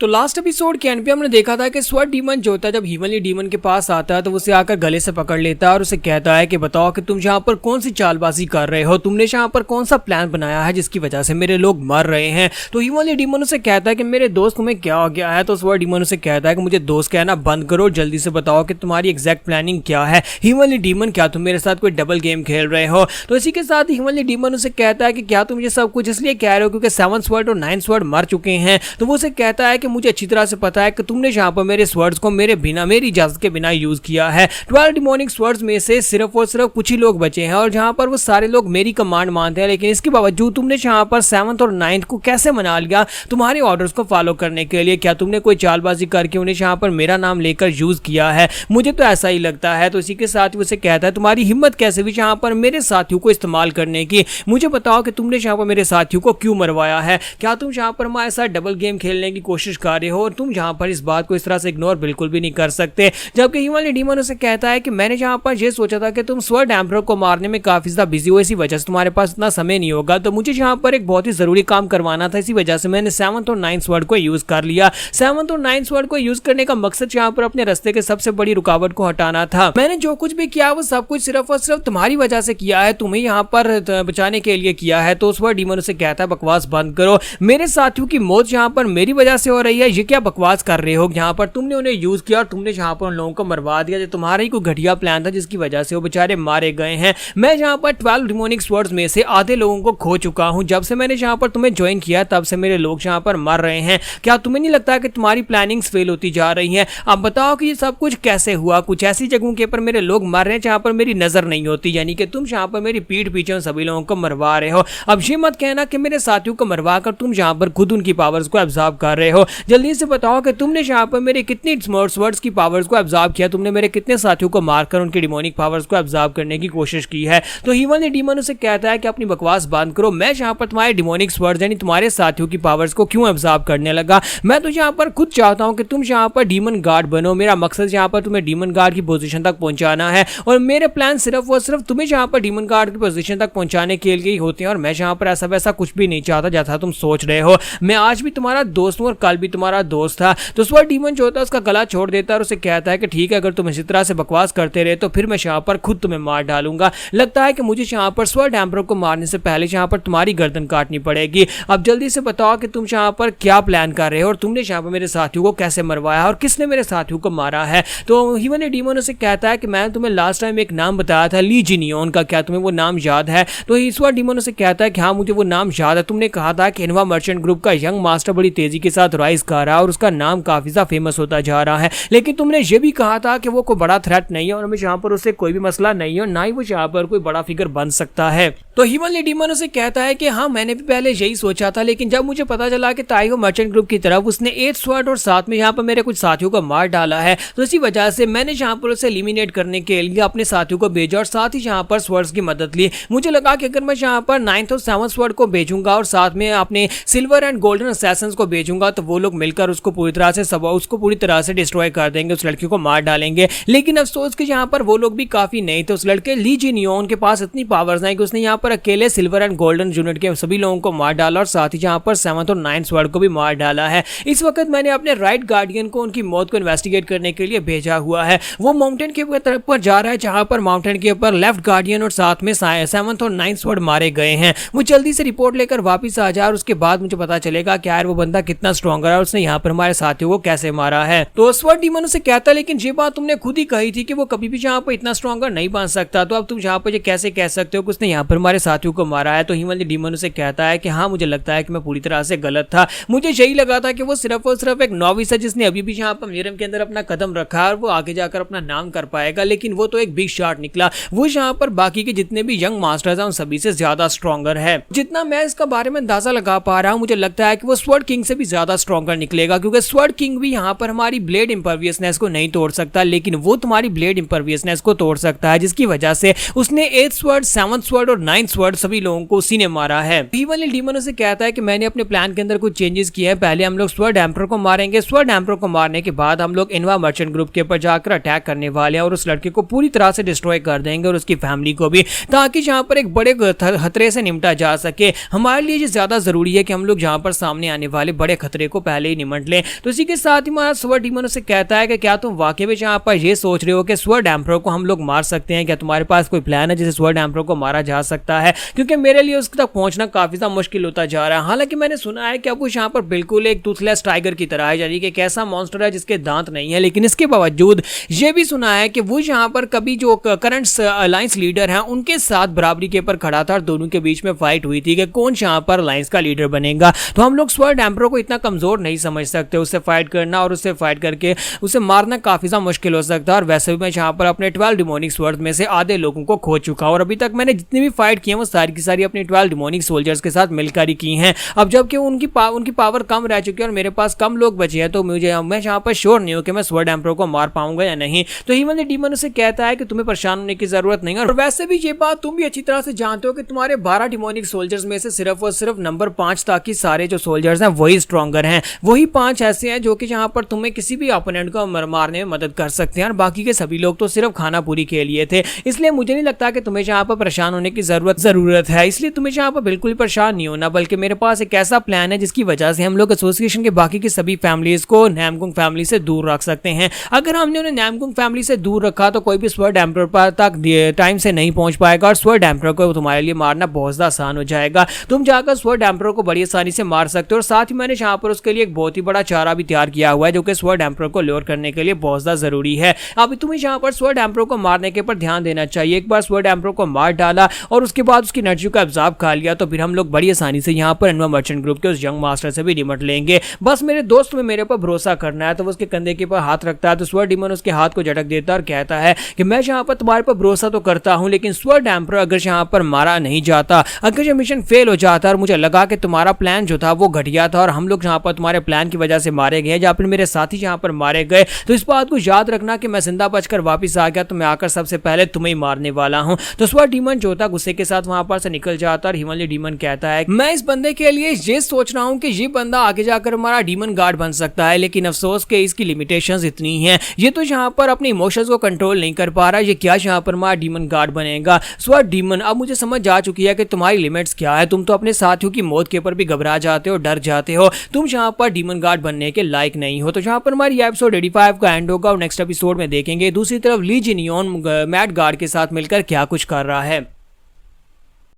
तो last episode के and पे हमने देखा था कि स्वॉर्ड डीमन जो होता है जब हीवनली डीमन के पास आता है तो उसे आकर गले से पकड़ लेता है और उसे कहता है कि बताओ कि तुम यहाँ पर कौन सी चालबाजी कर रहे हो, तुमने यहाँ पर कौन सा प्लान बनाया है जिसकी वजह से मेरे लोग मर रहे हैं। तो हीवनली डीमन उसे कहता है कि मेरे दोस्त तुम्हें क्या हो गया है। तो स्वॉर्ड डीमन उसे कहता है कि मुझे दोस्त कहना बंद करो, जल्दी से बताओ कि तुम्हारी एग्जैक्ट प्लानिंग क्या है। हीवनली डीमन क्या तुम मेरे साथ कोई डबल गेम खेल रहे हो। तो इसी के साथ हीवनली डीमन उसे कहता है कि क्या तुम ये सब कुछ इसलिए कह रहे हो क्योंकि 7 स्वॉर्ड और 9 स्वॉर्ड मर चुके हैं। तो वो उसे कहता है कि मुझे अच्छी तरह से पता है कि तुमने यहाँ पर मेरे स्वर्ड्स को मेरी इजाजत के बिना यूज किया है। 12 डिमोनिक स्वर्ड्स में से सिर्फ और सिर्फ कुछ ही लोग बचे हैं और जहाँ पर वो सारे लोग मेरी कमांड मानते हैं, लेकिन इसके बावजूद तुमने यहाँ पर 7th और 9th को कैसे मना लिया तुम्हारे ऑर्डर्स को फॉलो करने के लिए। क्या तुमने कोई चालबाजी करके उन्हें यहाँ पर मेरा नाम लेकर यूज किया है? मुझे तो ऐसा ही लगता है। तो इसी के साथ उसे कहता है तुम्हारी हिम्मत कैसे हुई यहाँ पर मेरे साथियों को इस्तेमाल करने की। मुझे बताओ कि तुमने यहाँ पर मेरे साथियों को क्यों मरवाया है। क्या तुम यहाँ पर हमारे साथ डबल गेम खेलने की कोशिश कर रहे हो और तुम यहाँ पर इस बात को इस तरह से इग्नोर बिल्कुल भी नहीं कर सकते। जबकि हीवनली डीमन उसे कहता है कि मैंने यहाँ पर ये सोचा था कि तुम स्वॉर्ड एम्परर को मारने में काफी ज्यादा बिजी हो, इसी वजह से तुम्हारे पास इतना समय नहीं होगा। तो मुझे यहाँ पर एक बहुत ही जरूरी काम करवाना था, इसी वजह से मैंने 7th और 9th स्वॉर्ड को यूज कर लिया। 7th और 9th स्वॉर्ड को यूज करने का मकसद यहाँ पर अपने रास्ते के सबसे बड़ी रुकावट को हटाना था। मैंने जो कुछ भी किया वो सब कुछ सिर्फ और सिर्फ तुम्हारी वजह से किया है, तुम्हें यहाँ पर बचाने के लिए किया है। तो स्वॉर्ड डीमन उसे कहता है बकवास बंद करो, मेरे साथियों की मौत यहाँ पर मेरी वजह से हो रही है, ये क्या बकवास कर रहे हो। यहाँ पर तुमने उन्हें यूज किया और तुमने यहाँ पर उन लोगों को मरवा दिया। तुम्हारा ही कोई घटिया प्लान था जिसकी वजह से वो बेचारे मारे गए हैं। मैं यहाँ पर 12 डिमोनिक स्वर्ड्स में से आधे लोगों को खो चुका हूँ। जब से मैंने यहाँ पर तुम्हें ज्वाइन किया तब से मेरे लोग यहाँ पर मर रहे हैं। क्या तुम्हें नहीं लगता कि तुम्हारी प्लानिंग्स फेल होती जा रही हैं? अब बताओ कि ये सब कुछ कैसे हुआ। कुछ ऐसी जगहों के ऊपर मेरे लोग मर रहे हैं जहाँ पर मेरी नजर नहीं होती, यानी कि तुम यहाँ पर मेरी पीठ पीछे उन सभी लोगों को मरवा रहे हो। अब ये मत कहना कि मेरे साथियों को मरवा कर तुम यहाँ पर खुद उनकी पावर्स को एब्जॉर्ब कर रहे हो। जल्दी से बताओ कि तुमने यहाँ पर मेरे कितनी स्वर्ड्स की पावर्स को एब्जॉर्ब किया, तुमने मेरे कितने साथियों को मारकर उनकी डिमोनिक पावर्स को एब्जॉर्ब करने की कोशिश की है। तो हीवनली डीमन उसे कहता है कि अपनी बकवास बंद करो, मैं यहाँ पर तुम्हारे डिमोनिक स्वर्ड्स यानी तुम्हारे साथियों की पावर्स को क्यों एब्जॉर्ब करने लगा। मैं तो यहाँ पर खुद चाहता हूँ कि तुम यहाँ पर डीमन गार्ड बनो। मेरा मकसद यहाँ पर तुम्हें डीमन गार्ड की पोजीशन तक पहुंचाना है और मेरे प्लान सिर्फ और सिर्फ तुम्हें यहाँ पर डीमन गार्ड की पोजीशन तक पहुंचाने के लिए ही होते हैं और मैं यहाँ पर ऐसा वैसा कुछ भी नहीं चाहता जैसा तुम सोच रहे हो। मैं आज भी तुम्हारा दोस्त हूँ और कल भी तुम्हारा दोस्त था। तो स्वॉर्ड डीमन जो होता है उसका गला छोड़ देता है और उसे कहता है कि ठीक है, अगर तुम इसी तरह से बकवास करते रहे तो फिर मैं यहाँ पर खुद तुम्हें मार डालूंगा। लगता है कि मुझे यहाँ पर स्वॉर्ड एम्परर को मारने से पहले यहाँ पर तुम्हारी गर्दन काटनी पड़ेगी। अब जल्दी से बताओ कि तुम यहाँ पर क्या प्लान कर रहे हो और तुमने यहाँ पर मेरे साथियों को कैसे मरवाया और किसने मेरे साथियों को मारा है। तो हीवनली डीमन उसे कहता है कि मैंने तुम्हें लास्ट टाइम एक नाम बताया था लीजिनियन का, क्या तुम्हें वो नाम याद है। तो स्वॉर्ड डीमन उसे कहता है कि हाँ मुझे वो नाम याद है। तुमने कहा था कि इनोवा मर्चेंट ग्रुप का यंग मास्टर बड़ी तेजी के साथ राइज कर रहा है और उसका नाम काफी ज्यादा फेमस होता जा रहा है, लेकिन तुमने ये भी कहा था कि वो कोई बड़ा थ्रेट नहीं है और हमें यहाँ पर उससे कोई भी मसला नहीं है और ना ही वो यहाँ पर कोई बड़ा फिगर बन सकता है। तो हीवनली डीमन उसे कहता है कि हाँ मैंने भी पहले यही सोचा था, लेकिन जब मुझे पता चला कि ताइगो मर्चेंट ग्रुप की तरफ उसने 8 स्वॉर्ड और साथ में यहाँ पर मेरे कुछ साथियों को मार डाला है, तो इसी वजह से मैंने यहाँ पर उसे एलिमिनेट करने के लिए अपने साथियों को भेजा और साथ ही यहाँ पर स्वर्ड्स की मदद ली। मुझे लगा कि अगर मैं यहाँ पर 9th और 7th स्वॉर्ड को भेजूंगा और साथ में अपने सिल्वर एंड गोल्डन असैसिन्स को भेजूंगा तो वो लोग मिलकर उसको पूरी तरह से डिस्ट्रॉय कर देंगे, उस लड़की को मार डालेंगे। लेकिन अफसोस कि यहाँ पर वो लोग भी काफी नहीं थे। उस लड़के लीजिनियन के पास इतनी पावर्स हैं कि उसने यहाँ पर अकेले सिल्वर एंड गोल्डन यूनिट के सभी लोगों को मार डाला और साथ ही यहाँ पर 7th और 9th स्वॉर्ड को भी मार डाला है। इस वक्त मैंने अपने राइट गार्डियन को उनकी मौत को इन्वेस्टिगेट करने के लिए भेजा हुआ है। वो माउंटेन के तरफ पर जा रहा है जहाँ पर माउंटेन के ऊपर लेफ्ट गार्डियन और साथ में 7th और 9th स्वॉर्ड मारे गए हैं। वो जल्दी से रिपोर्ट लेकर वापिस आ जाए और उसके बाद मुझे पता चलेगा कि यार वो बंदा कितना स्ट्रॉन्गर है और उसने यहाँ पर हमारे साथियों को कैसे मारा है। तो स्वॉर्ड डीमन उसे कहता है लेकिन ये बात तुमने खुद ही कही थी कि वो कभी भी यहाँ पर इतना स्ट्रॉन्गर नहीं बन सकता, तो अब तुम यहाँ पर ये कैसे कह सकते हो कि उसने यहाँ पर हमारे साथियों को मारा है। तो हीवनली डीमन उसे कहता है कि हाँ मुझे लगता है कि मैं पूरी तरह से गलत था। मुझे यही लगा था कि वो सिर्फ और सिर्फ एक नॉविस है जिसने अभी भी यहाँ पर मिरम के अंदर अपना कदम रखा है और वो आगे जाकर अपना नाम कर पाएगा, लेकिन वो तो एक बिग शॉट निकला। वो यहाँ पर बाकी के जितने भी यंग मास्टर्स हैं उन सभी से ज्यादा स्ट्रॉन्गर है। जितना मैं इसका बारे में अंदाजा लगा पा रहा हूँ मुझे लगता है कि वो स्वॉर्ड किंग से भी ज्यादा स्ट्रॉन्गर निकलेगा, क्योंकि स्वॉर्ड किंग भी यहाँ पर हमारी ब्लेड इंपरवियसनेस को नहीं तोड़ सकता, लेकिन वो तुम्हारी ब्लेड इंपरवियसनेस को तोड़ सकता है, जिसकी वजह से उसने 8th स्वॉर्ड 7th स्वॉर्ड और 9th स्वॉर्ड सभी लोगों को उसी ने मारा है। हीवनली डीमन उसे कहता है कि मैंने अपने प्लान के अंदर कुछ चेंजेस किए हैं। पहले हम लोग स्वॉर्ड एम्परर को मारेंगे, स्वॉर्ड एम्परर को मारने के बाद हम लोग इनोवा मर्चेंट ग्रुप के ऊपर जाकर अटैक करने वाले हैं और उस लड़के को पूरी तरह से डिस्ट्रॉय कर देंगे और उसकी फैमिली को भी, ताकि यहाँ पर एक बड़े खतरे से निपटा जा सके। हमारे लिए ये ज्यादा जरूरी है कि हम लोग यहाँ पर सामने आने वाले बड़े खतरे को पहले ही निमट लें। तो इसी के साथ ही हमारा स्वर्ड डीमन उसे कहता है कि क्या तुम वाकई में यहाँ पर ये सोच रहे हो कि स्वर्ड एम्परर को हम लोग मार सकते हैं? क्या तुम्हारे पास कोई प्लान है जिसे स्वर्ड एम्परर को मारा जा सकता है? क्योंकि मेरे लिए उसके तक पहुंचना काफी ज्यादा मुश्किल होता जा रहा है। हालांकि मैंने सुना है कि अब वो यहाँ पर बिल्कुल एक टूथलेस टाइगर की तरह है, यानी कि एक ऐसा मॉन्स्टर है जिसके दांत नहीं है, लेकिन इसके बावजूद ये भी सुना है कि वो यहाँ पर कभी जो करंट अलायंस लीडर हैं उनके साथ बराबरी के पर खड़ा था और दोनों के बीच में फाइट हुई थी कि कौन यहाँ पर अलायंस का लीडर बनेगा। तो हम लोग स्वर्ड एम्परर को इतना कमजोर नहीं समझ सकते। उससे फाइट करना और उससे फाइट करके उसे मारना काफी ज्यादा मुश्किल हो सकता है। और वैसे भी मैं यहाँ पर अपने 12 डिमोनिक स्वर्ड में से आधे लोगों को खो चुका हूं और अभी तक मैंने जितनी भी फाइट की है वो सारी की सारी अपनी 12 डिमोनिक सोल्जर्स के साथ मिलकर ही की हैं। अब जबकि उनकी पावर कम रह चुकी है और मेरे पास कम लोग बचे हैं, तो मैं यहाँ पर श्योर नहीं हूँ कि मैं स्वर्ड एम्परर को मार पाऊंगा या नहीं। तो हीमन डीमन उसे कहता है कि तुम्हें परेशान होने की जरूरत नहीं है। और वैसे भी ये बात तुम भी अच्छी तरह से जानते हो कि तुम्हारे 12 डिमोनिक सोल्जर्स में से सिर्फ और सिर्फ नंबर 5 तक की सारे जो सोल्जर्स हैं वही स्ट्रॉन्गर हैं। वही 5 ऐसे हैं जो कि यहाँ पर तुम्हें किसी भी अपोनेंट को मारने में मदद कर सकते हैं और बाकी के सभी लोग तो सिर्फ खाना पूरी के लिए थे। इसलिए मुझे नहीं लगता कि तुम्हें यहाँ पर परेशान होने की जरूरत है। इसलिए तुम्हें यहाँ पर बिल्कुल परेशान नहीं होना, बल्कि मेरे पास एक ऐसा प्लान है जिसकी वजह से हम लोग एसोसिएशन के बाकी की सभी फैमिलीज को नामकुंग फैमिली से दूर रख सकते हैं। अगर हमने उन्हें नामकुंग फैमिली से दूर रखा तो कोई भी स्वर्ड एम्परर पर तक टाइम से नहीं पहुंच पाएगा और स्वर्ड एम्परर को तुम्हारे लिए मारना बहुत ज्यादा आसान हो जाएगा। तुम जाकर स्वर्ड एम्परर को बड़ी आसानी से मार सकते हो। और साथ ही मैंने यहाँ पर उसके लिए एक बहुत ही बड़ा चारा भी तैयार किया हुआ है जो कि स्वर्ड एम्परर को लोअर करने के लिए बहुत ज्यादा जरूरी है। अब तुम्हें यहाँ पर स्वर्ड एम्परर को मारने के पर ध्यान देना चाहिए। एक बार स्वर्ड एम्परर को मार डाला और उसके बाद उसकी एनर्जी का अब्जॉर्ब खा लिया तो फिर हम लोग बड़ी आसानी से यहाँ पर एनवा मर्चेंट ग्रुप के उस यंग मास्टर से भी निपट लेंगे। बस मेरे दोस्त में मेरे पर भरोसा करना है। तो वो उसके कंधे के पर हाथ रखता है तो स्वर्ड डीमन उसके हाथ को झटक देता है और कहता है कि मैं यहाँ पर तुम्हारे पर भरोसा तो करता हूँ, लेकिन स्वर्ड एम्परर अगर यहाँ पर मारा नहीं जाता, अगर ये मिशन फेल हो जाता और मुझे लगा कि तुम्हारा प्लान जो था वो घटिया था और हम लोग यहाँ पर तुम्हारे प्लान की वजह से मारे गए या फिर मेरे साथी यहाँ पर मारे गए, तो इस बात को याद रखना कि मैं जिंदा बचकर वापस आ गया तो मैं आकर सबसे पहले तुम्हें ही मारने वाला हूँ। तो स्वर्ड डीमन जो था गुस्से के साथ वहां पर से निकल जाता और हिमालय डीमन कहता है मैं इस बंदे के लिए ये सोच रहा हूँ कि ये बंदा आगे जाकर हमारा डीमन गार्ड बन सकता है, लेकिन अफसोस के इसकी लिमिटेशंस इतनी हैं, ये तो यहाँ पर अपने इमोशंस को कंट्रोल नहीं कर पा रहा, ये क्या यहाँ पर हमारा डीमन गार्ड बनेगा। स्वर्ड डीमन अब मुझे समझ आ चुकी है कि तुम्हारी लिमिट्स क्या है। तुम तो अपने साथियों की मौत के ऊपर भी घबरा जाते हो, डर जाते हो, तुम यहाँ पर डीमन गार्ड बनने के लायक नहीं हो। तो यहाँ पर हमारी एपिसोड 85 का एंड होगा और नेक्स्ट एपिसोड में देखेंगे दूसरी तरफ ली जिनियन मैड गार्ड के साथ मिलकर क्या कुछ कर रहा है।